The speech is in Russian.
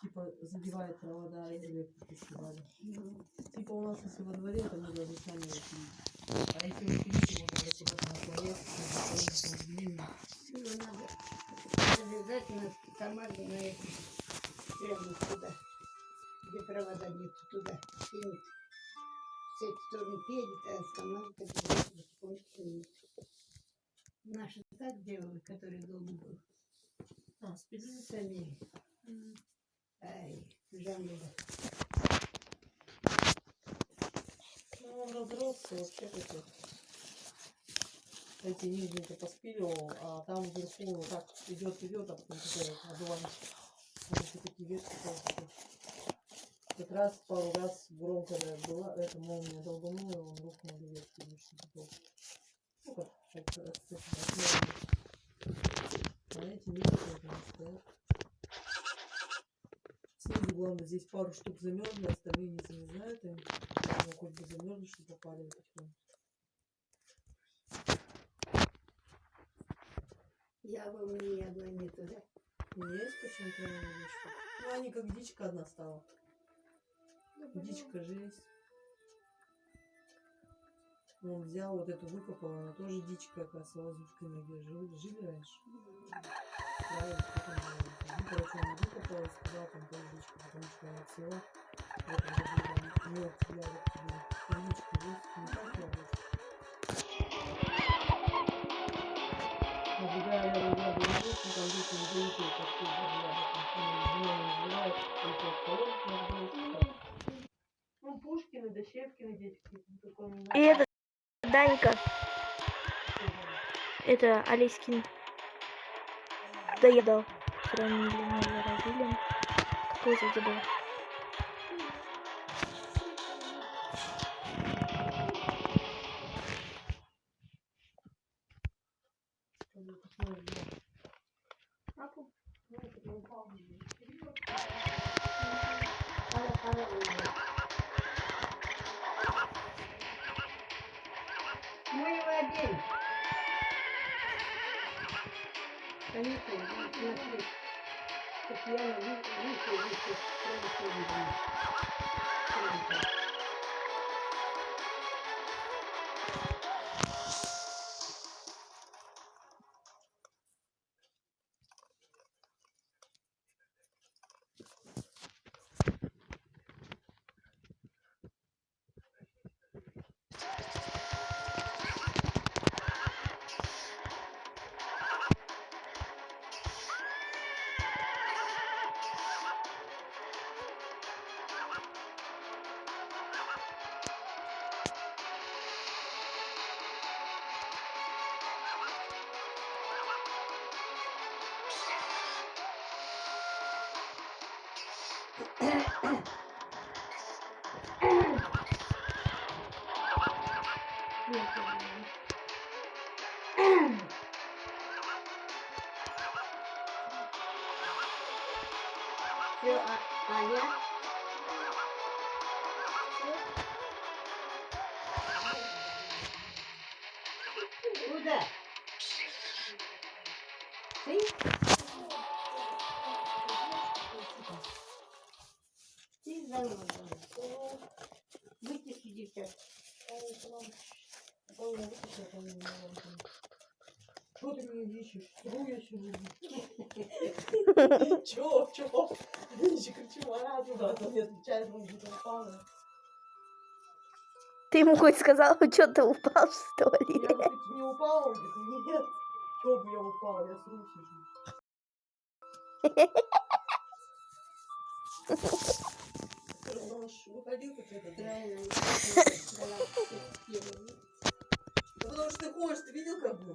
типа задевает провода электрики, сказали. Типа у нас если во дворе, то мы должны сами учинить. А если учинить, можно куда-то на проект, Всего надо обязательно команду на эти прямо туда, где провода нет, туда кинет. С этой стороны едет, а с командой потихоньку. Наши так делали, который дома был. А, спидили? Сами. Ай, жалко. Ну, он разросся вообще как-то. Эти нижние-то поспиливал, а там вверху вот так идет, а потом такой одуванчик. Вот эти такие ветки толстые. Как раз пару раз громко была, эта молния долбанула, и он рухнул до ветки. Ну как, а эти мелкие там стоят. Снизу, главное, здесь пару штук замерзли, остальные не замерзают. Им хоть бы замерзли, чтобы попали потихоньку. Я во мне ни одной нету, да? Есть почему-то вещи. Ну, они как дичка одна стала. Дичка же есть. Он взял вот эту, выкопал, она тоже дичка, оказывается, лазутка ноги. Жили раньше. Ну, короче, он выкопал и сказал, там тоже дичка, потому что она всего в этом году там мелкие ягодки были. Черничка есть, не так ягодки. А другая ягода не есть, но там дети не дают ей такую ягодку. Она не называет, ну, Пушкины, Дощевкины детки. И это Данька. Это Алискин. Да я дал. Фамилию Равилин. Какой же забыл? Мы его одели. Конечно, смотри. Татьяна, выше. Все, Аня. Куда? Ты? Ты зануда. Выйти сидишь. Что ты меня ищешь? Сру я сегодня. Чё? Денчик, кричу, а туда, а то не отвечает, он где-то упал. Ты ему хоть сказал, что ты упал, что ли? Я говорю, ты не упал? Он говорит, нет. Чё бы я упал? Я сру сижу. Выходил какой-то драйвер. Потому что ты ходишь, ты видел как бы?